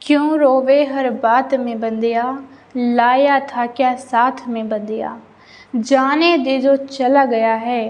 क्यों रोवे हर बात में बंदिया, लाया था क्या साथ में बंदिया। जाने दे जो चला गया है,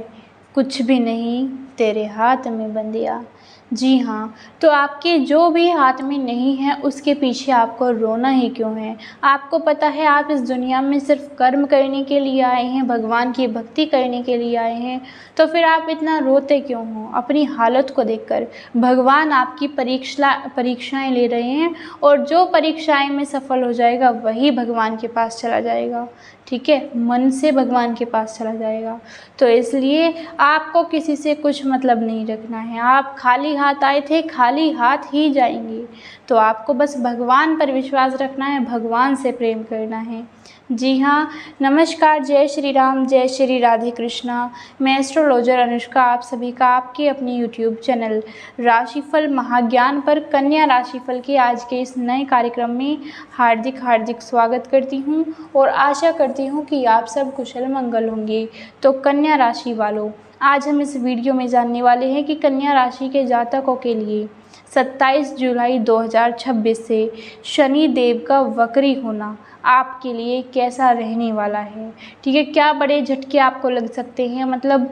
कुछ भी नहीं तेरे हाथ में बंदिया। जी हाँ, तो आपके जो भी हाथ में नहीं है उसके पीछे आपको रोना ही क्यों है। आपको पता है आप इस दुनिया में सिर्फ कर्म करने के लिए आए हैं, भगवान की भक्ति करने के लिए आए हैं, तो फिर आप इतना रोते क्यों हो अपनी हालत को देखकर। भगवान आपकी परीक्षाएं ले रहे हैं, और जो परीक्षाएं में सफल हो जाएगा वही भगवान के पास चला जाएगा। ठीक है, मन से भगवान के पास चला जाएगा। तो इसलिए आपको किसी से कुछ मतलब नहीं रखना है। आप खाली हाथ आए थे, खाली हाथ ही जाएंगे। तो आपको बस भगवान पर विश्वास रखना है, भगवान से प्रेम करना है। जी हाँ, नमस्कार, जय श्री राम, जय श्री राधे कृष्णा। मैं एस्ट्रोलॉजर अनुष्का आप सभी का आपके अपने यूट्यूब चैनल राशिफल महाज्ञान पर कन्या राशिफल के आज के इस नए कार्यक्रम में हार्दिक स्वागत करती हूँ, और आशा करती हूँ कि आप सब कुशल मंगल होंगे। तो कन्या राशि वालों, आज हम इस वीडियो में जानने वाले हैं कि कन्या राशि के जातकों के लिए 27 जुलाई 2026 से शनि देव का वक्री होना आपके लिए कैसा रहने वाला है। ठीक है, क्या बड़े झटके आपको लग सकते हैं, मतलब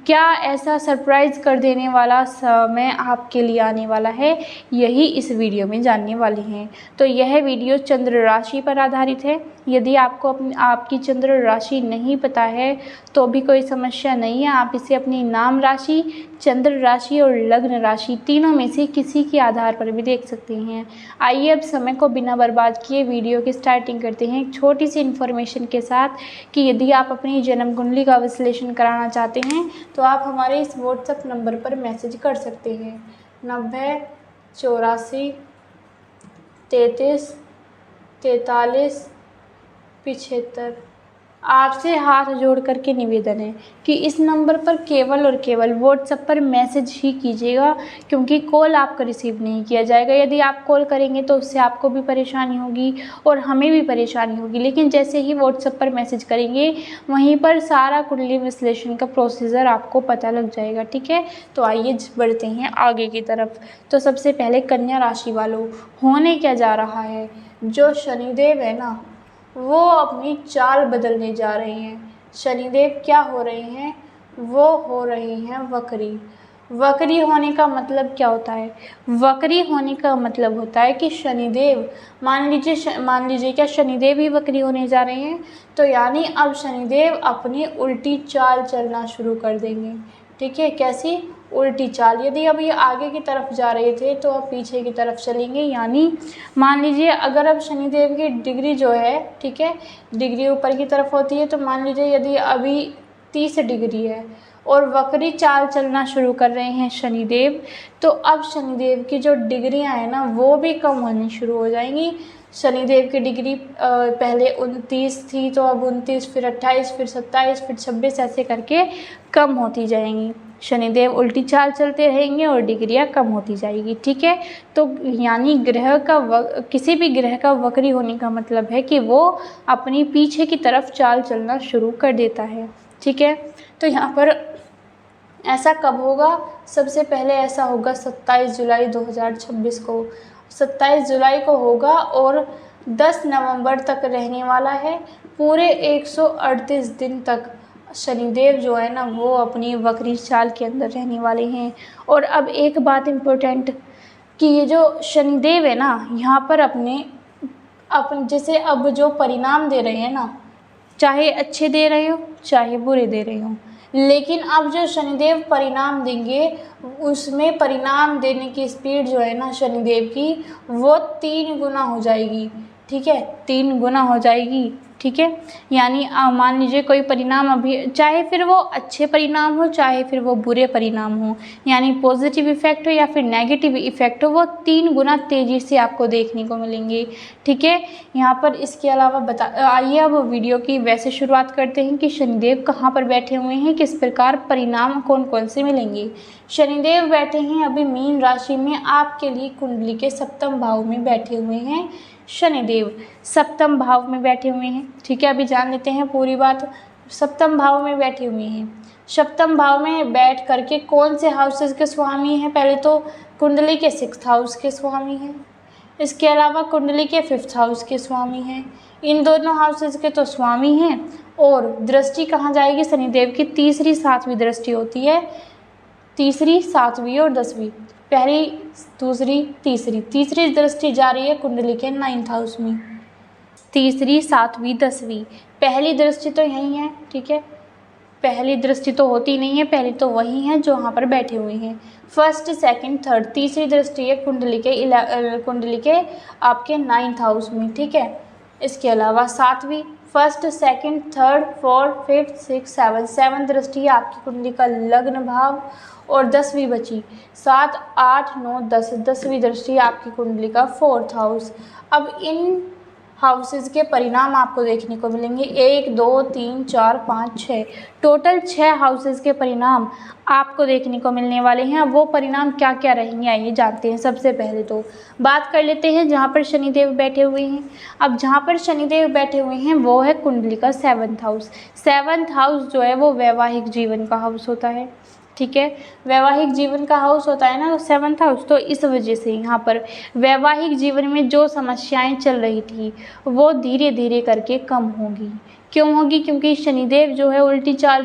क्या ऐसा सरप्राइज़ कर देने वाला समय आपके लिए आने वाला है, यही इस वीडियो में जानने वाले हैं। तो यह वीडियो चंद्र राशि पर आधारित है। यदि आपको आपकी चंद्र राशि नहीं पता है तो भी कोई समस्या नहीं है, आप इसे अपनी नाम राशि, चंद्र राशि और लग्न राशि तीनों में से किसी के आधार पर भी देख सकते हैं। आइए अब समय को बिना बर्बाद किए वीडियो की स्टार्टिंग करते हैं एक छोटी सी इन्फॉर्मेशन के साथ कि यदि आप अपनी जन्म कुंडली का विश्लेषण कराना चाहते हैं तो आप हमारे इस व्हाट्सएप नंबर पर मैसेज कर सकते हैं 90 84 33 43 75। आपसे हाथ जोड़ करके निवेदन है कि इस नंबर पर केवल और केवल व्हाट्सएप पर मैसेज ही कीजिएगा, क्योंकि कॉल आपका रिसीव नहीं किया जाएगा। यदि आप कॉल करेंगे तो उससे आपको भी परेशानी होगी और हमें भी परेशानी होगी, लेकिन जैसे ही व्हाट्सएप पर मैसेज करेंगे वहीं पर सारा कुंडली विश्लेषण का प्रोसीजर आपको पता लग जाएगा। ठीक है, तो आइए बढ़ते हैं आगे की तरफ। तो सबसे पहले कन्या राशि वालों, होने क्या जा रहा है, जो शनिदेव है ना वो अपनी चाल बदलने जा रहे हैं। शनिदेव क्या हो रहे हैं, वो हो रहे हैं वक्री। वक्री होने का मतलब क्या होता है, वक्री होने का मतलब होता है कि शनिदेव, मान लीजिए क्या शनिदेव ही वक्री होने जा रहे हैं, तो यानी अब शनिदेव अपनी उल्टी चाल चलना शुरू कर देंगे। ठीक है, कैसी उल्टी चाल, यदि अब ये आगे की तरफ जा रहे थे तो अब पीछे की तरफ चलेंगे। यानी मान लीजिए अगर अब शनिदेव की डिग्री जो है, ठीक है, डिग्री ऊपर की तरफ होती है, तो मान लीजिए यदि अभी 30 डिग्री है और वक्री चाल चलना शुरू कर रहे हैं शनिदेव, तो अब शनिदेव की जो डिग्रियां हैं ना वो भी कम होनी शुरू हो जाएंगी। शनिदेव की डिग्री पहले 29 थी, तो अब 29, फिर 28, फिर 27, फिर 26, ऐसे करके कम होती जाएंगी। शनिदेव उल्टी चाल चलते रहेंगे और डिग्रियां कम होती जाएगी। ठीक है, तो यानी किसी भी ग्रह का वक्री होने का मतलब है कि वो अपनी पीछे की तरफ चाल चलना शुरू कर देता है। ठीक है, तो यहाँ पर ऐसा कब होगा, सबसे पहले ऐसा होगा 27 जुलाई 2026 को। 27 जुलाई को होगा और 10 नवंबर तक रहने वाला है। पूरे 138 दिन तक शनिदेव जो है ना वो अपनी वक्री चाल के अंदर रहने वाले हैं। और अब एक बात इम्पोर्टेंट कि ये जो शनिदेव है ना यहाँ पर अपने जैसे अब जो परिणाम दे रहे हैं ना, चाहे अच्छे दे रहे हो चाहे बुरे दे रहे हो, लेकिन अब जो शनिदेव परिणाम देंगे उसमें परिणाम देने की स्पीड जो है ना शनिदेव की वो 3 गुना हो जाएगी। ठीक है, 3 गुना हो जाएगी। ठीक है, यानी मान लीजिए कोई परिणाम अभी, चाहे फिर वो अच्छे परिणाम हो चाहे फिर वो बुरे परिणाम हो, यानी पॉजिटिव इफेक्ट हो या फिर नेगेटिव इफेक्ट हो, वो 3 गुना तेज़ी से आपको देखने को मिलेंगे। ठीक है, यहाँ पर इसके अलावा आइए अब वीडियो की वैसे शुरुआत करते हैं कि शनिदेव कहाँ पर बैठे हुए हैं, किस प्रकार परिणाम कौन कौन से मिलेंगे। शनिदेव बैठे हैं अभी मीन राशि में, आपके लिए कुंडली के 7वें भाव में बैठे हुए हैं। शनिदेव 7वें भाव में बैठे हुए हैं। ठीक है, अभी जान लेते हैं पूरी बात। 7वें भाव में बैठे हुए हैं। 7वें भाव में बैठ करके कौन से हाउसेस के स्वामी हैं, पहले तो कुंडली के 6th हाउस के स्वामी हैं। इसके अलावा कुंडली के 5th हाउस के स्वामी हैं, इन दोनों हाउसेस के तो स्वामी हैं। और दृष्टि कहाँ जाएगी, शनिदेव की तीसरी 7वीं दृष्टि होती है, तीसरी 7वीं और 10वीं, पहली दूसरी तीसरी दृष्टि जा रही है कुंडली के 9th हाउस में, तीसरी 7वीं 10वीं। पहली दृष्टि तो यही है, ठीक है, पहली दृष्टि तो होती नहीं है, पहली तो वही है जो वहाँ पर बैठे हुए हैं। 1st 2nd 3rd तीसरी दृष्टि है कुंडली के आपके 9th हाउस में, ठीक है। इसके अलावा 7वीं 1st 2nd 3rd 4th 5th 6th 7th दृष्टि है आपकी कुंडली का लग्न भाव। और 10वीं बची, 7 8 9 10 10वीं दृष्टि है आपकी कुंडली का 4th हाउस। अब इन हाउसेस के परिणाम आपको देखने को मिलेंगे, 1 2 3 4 5 6, टोटल 6 हाउसेस के परिणाम आपको देखने को मिलने वाले हैं। अब वो परिणाम क्या क्या रहेंगे आइए जानते हैं। सबसे पहले तो बात कर लेते हैं जहाँ पर शनिदेव बैठे हुए हैं। अब जहाँ पर शनिदेव बैठे हुए हैं वो है कुंडली का 7th हाउस। 7th हाउस जो है वो वैवाहिक जीवन का हाउस होता है, ठीक है, वैवाहिक जीवन का हाउस होता है ना 7th हाउस। तो इस वजह से यहाँ पर वैवाहिक जीवन में जो समस्याएं चल रही थी वो धीरे धीरे करके कम होगी। क्यों होगी, क्योंकि शनिदेव जो है उल्टी चाल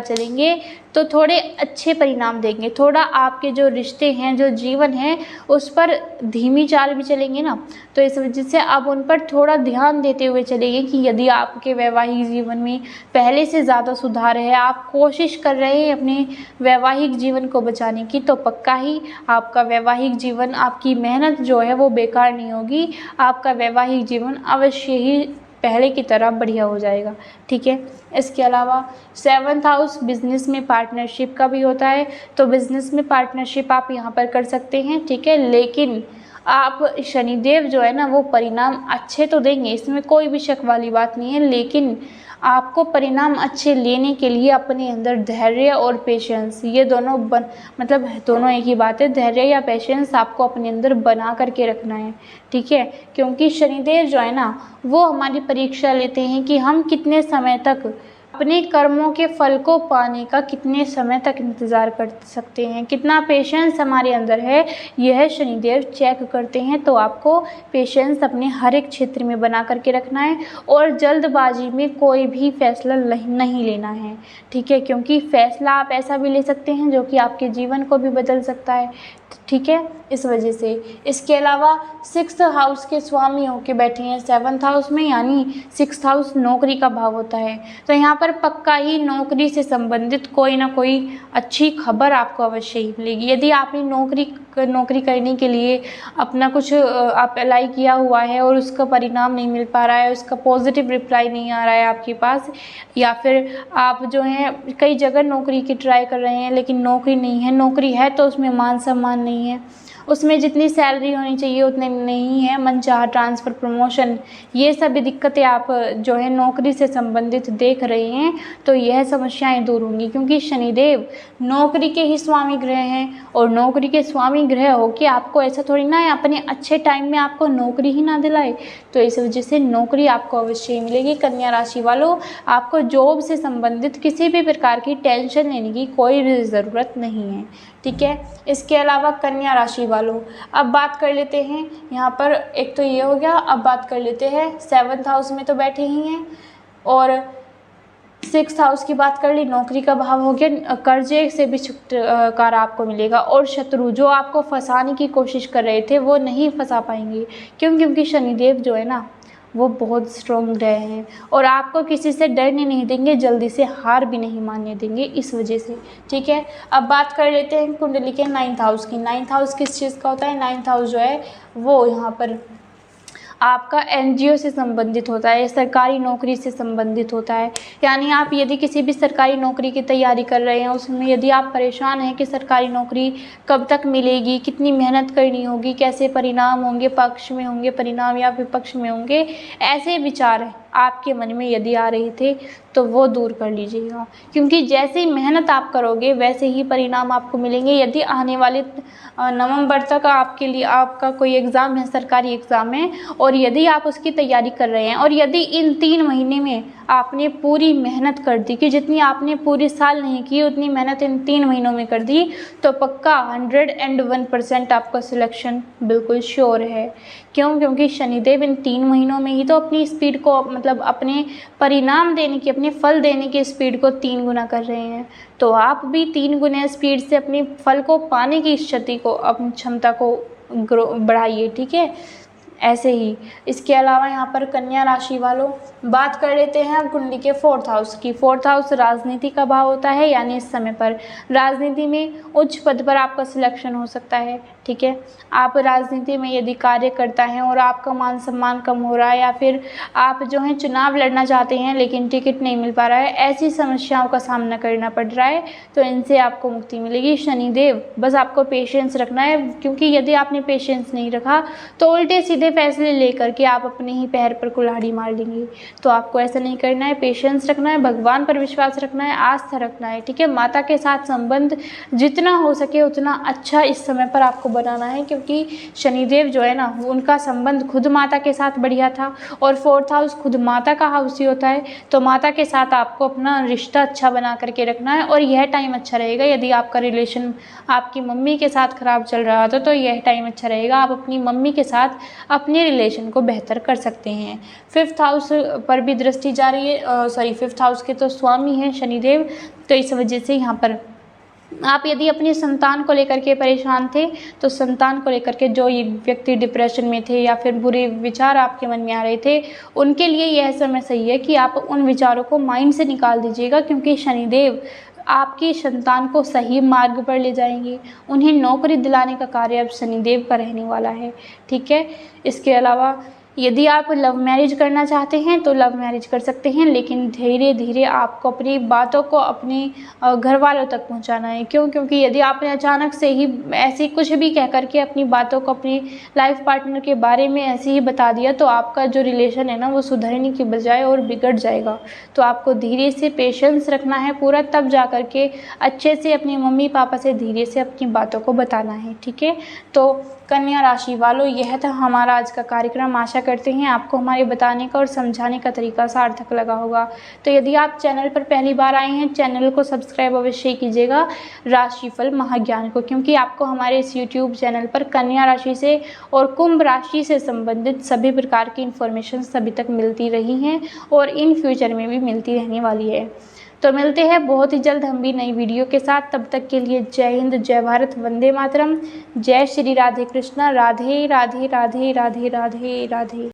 चलेंगे तो थोड़े अच्छे परिणाम देंगे। थोड़ा आपके जो रिश्ते हैं, जो जीवन है, उस पर धीमी चाल भी चलेंगे ना, तो इस वजह से आप उन पर थोड़ा ध्यान देते हुए चलेंगे कि यदि आपके वैवाहिक जीवन में पहले से ज़्यादा सुधार है, आप कोशिश कर रहे हैं अपने वैवाहिक जीवन को बचाने की, तो पक्का ही आपका वैवाहिक जीवन, आपकी मेहनत जो है वो बेकार नहीं होगी। आपका वैवाहिक जीवन अवश्य ही पहले की तरह बढ़िया हो जाएगा, ठीक है। इसके अलावा 7th हाउस बिजनेस में पार्टनरशिप का भी होता है, तो बिजनेस में पार्टनरशिप आप यहाँ पर कर सकते हैं, ठीक है। लेकिन आप शनिदेव जो है ना वो परिणाम अच्छे तो देंगे, इसमें कोई भी शक वाली बात नहीं है, लेकिन आपको परिणाम अच्छे लेने के लिए अपने अंदर धैर्य और पेशेंस, ये दोनों मतलब दोनों एक ही बात है। धैर्य या पेशेंस आपको अपने अंदर बना करके रखना है, ठीक है, क्योंकि शनिदेव जो है ना वो हमारी परीक्षा लेते हैं कि हम कितने समय तक अपने कर्मों के फल को पाने का कितने समय तक इंतज़ार कर सकते हैं, कितना पेशेंस हमारे अंदर है, यह शनिदेव चेक करते हैं। तो आपको पेशेंस अपने हर एक क्षेत्र में बना करके रखना है और जल्दबाजी में कोई भी फैसला नहीं लेना है, ठीक है, क्योंकि फैसला आप ऐसा भी ले सकते हैं जो कि आपके जीवन को भी बदल सकता है, ठीक है, इस वजह से। इसके अलावा 6th हाउस के स्वामी होके बैठे हैं 7th हाउस में, यानी 6th हाउस नौकरी का भाव होता है। तो यहाँ पर पक्का ही नौकरी से संबंधित कोई ना कोई अच्छी खबर आपको अवश्य ही मिलेगी। यदि आपने नौकरी करने के लिए अपना कुछ आप अप्लाई किया हुआ है और उसका परिणाम नहीं मिल पा रहा है, उसका पॉजिटिव रिप्लाई नहीं आ रहा है आपके पास, या फिर आप जो है कई जगह नौकरी की ट्राई कर रहे हैं लेकिन नौकरी नहीं है, नौकरी है तो उसमें मान सम्मान नहीं है, उसमें जितनी सैलरी होनी चाहिए उतनी नहीं है, मनचाहा ट्रांसफ़र, प्रमोशन, ये सभी दिक्कतें आप जो है नौकरी से संबंधित देख रहे हैं, तो यह समस्याएं दूर होंगी। क्योंकि शनिदेव नौकरी के ही स्वामी ग्रह हैं और नौकरी के स्वामी ग्रह हो कि आपको ऐसा थोड़ी ना है अपने अच्छे टाइम में आपको नौकरी ही ना दिलाए, तो इस वजह से नौकरी आपको अवश्य ही मिलेगी। कन्या राशि वालों, आपको जॉब से संबंधित किसी भी प्रकार की टेंशन लेने की कोई भी ज़रूरत नहीं है, ठीक है। इसके अलावा कन्या राशि वालों, अब बात कर लेते हैं यहाँ पर, एक तो ये हो गया, अब बात कर लेते हैं 7th हाउस में तो बैठे ही हैं और 6th हाउस की बात कर ली, नौकरी का भाव हो गया, कर्जे से भी छुटकारा आपको मिलेगा और शत्रु जो आपको फंसाने की कोशिश कर रहे थे वो नहीं फंसा पाएंगे। क्यों? क्योंकि शनिदेव जो है ना वो बहुत स्ट्रॉन्ग ग्रह हैं और आपको किसी से डरने नहीं देंगे, जल्दी से हार भी नहीं मानने देंगे, इस वजह से, ठीक है। अब बात कर लेते हैं कुंडली के 9th हाउस की। 9th हाउस किस चीज़ का होता है? 9th हाउस जो है वो यहाँ पर आपका एनजीओ से संबंधित होता है, सरकारी नौकरी से संबंधित होता है। यानी आप यदि किसी भी सरकारी नौकरी की तैयारी कर रहे हैं, उसमें यदि आप परेशान हैं कि सरकारी नौकरी कब तक मिलेगी, कितनी मेहनत करनी होगी, कैसे परिणाम होंगे, पक्ष में होंगे परिणाम या विपक्ष में होंगे, ऐसे विचार आपके मन में यदि आ रहे थे तो वो दूर कर लीजिएगा, क्योंकि जैसे ही मेहनत आप करोगे वैसे ही परिणाम आपको मिलेंगे। यदि आने वाले नवंबर तक आपके लिए आपका कोई एग्ज़ाम है, सरकारी एग्ज़ाम है, और यदि आप उसकी तैयारी कर रहे हैं और यदि इन 3 महीने में आपने पूरी मेहनत कर दी कि जितनी आपने पूरे साल नहीं की उतनी मेहनत इन 3 महीनों में कर दी, तो पक्का 101% आपका सिलेक्शन बिल्कुल श्योर है। क्यों? क्योंकि शनिदेव इन 3 महीनों में ही तो अपनी स्पीड को, मतलब अपने परिणाम देने की, अपने फल देने की स्पीड को 3 गुना कर रहे हैं। तो आप भी 3 गुने स्पीड से अपने फल को पाने की स्थिति को, अपनी क्षमता को बढ़ाइए, ठीक है। ऐसे ही इसके अलावा यहाँ पर कन्या राशि वालों, बात कर लेते हैं कुंडली के 4th हाउस की। 4th हाउस राजनीति का भाव होता है, यानी इस समय पर राजनीति में उच्च पद पर आपका सिलेक्शन हो सकता है, ठीक है। आप राजनीति में यदि कार्य करता हैं और आपका मान सम्मान कम हो रहा है, या फिर आप जो है चुनाव लड़ना चाहते हैं लेकिन टिकट नहीं मिल पा रहा है, ऐसी समस्याओं का सामना करना पड़ रहा है, तो इनसे आपको मुक्ति मिलेगी। शनिदेव, बस आपको पेशेंस रखना है, क्योंकि यदि आपने पेशेंस नहीं रखा तो उल्टे सीधे फैसले लेकर के आप अपने ही पैर पर कुल्हाड़ी मार लेंगे। तो आपको ऐसा नहीं करना है, पेशेंस रखना है, भगवान पर विश्वास रखना है, आस्था रखना है, ठीक है। माता के साथ संबंध जितना हो सके उतना अच्छा इस समय पर आपको बनाना है, क्योंकि शनिदेव जो है ना, उनका संबंध खुद माता के साथ बढ़िया था, और 4th हाउस खुद माता का हाउस ही होता है। तो माता के साथ आपको अपना रिश्ता अच्छा बना करके रखना है, और यह टाइम अच्छा रहेगा। यदि आपका रिलेशन आपकी मम्मी के साथ ख़राब चल रहा था तो यह टाइम अच्छा रहेगा, आप अपनी मम्मी के साथ अपने रिलेशन को बेहतर कर सकते हैं। 5th हाउस पर भी दृष्टि जा रही है, 5th हाउस के तो स्वामी हैं शनिदेव, तो इस वजह से यहाँ पर आप यदि अपनी संतान को लेकर के परेशान थे, तो संतान को लेकर के जो ये व्यक्ति डिप्रेशन में थे या फिर बुरे विचार आपके मन में आ रहे थे, उनके लिए यह समय सही है कि आप उन विचारों को माइंड से निकाल दीजिएगा, क्योंकि शनिदेव आपकी संतान को सही मार्ग पर ले जाएंगे। उन्हें नौकरी दिलाने का कार्य अब शनिदेव का रहने वाला है, ठीक है। इसके अलावा यदि आप लव मैरिज करना चाहते हैं तो लव मैरिज कर सकते हैं, लेकिन धीरे धीरे आपको अपनी बातों को अपने घर वालों तक पहुंचाना है। क्यों? क्योंकि यदि आपने अचानक से ही ऐसी कुछ भी कह करके अपनी बातों को अपनी लाइफ पार्टनर के बारे में ऐसे ही बता दिया, तो आपका जो रिलेशन है ना, वो सुधरने की बजाय और बिगड़ जाएगा। तो आपको धीरे से पेशेंस रखना है पूरा, तब जा कर के अच्छे से अपने मम्मी पापा से धीरे से अपनी बातों को बताना है, ठीक है। तो कन्या राशि वालों, यह था हमारा आज का कार्यक्रम। आशा करते हैं आपको हमारे बताने का और समझाने का तरीका सार्थक लगा होगा। तो यदि आप चैनल पर पहली बार आए हैं, चैनल को सब्सक्राइब अवश्य कीजिएगा, राशिफल महाज्ञान को, क्योंकि आपको हमारे इस यूट्यूब चैनल पर कन्या राशि से और कुंभ राशि से संबंधित सभी प्रकार की इन्फॉर्मेशन अभी तक मिलती रही हैं और इन फ्यूचर में भी मिलती रहने वाली है। तो मिलते हैं बहुत ही जल्द हम भी नई वीडियो के साथ। तब तक के लिए जय हिंद, जय भारत, वंदे मातरम, जय श्री राधे कृष्णा, राधे राधे राधे राधे राधे राधे।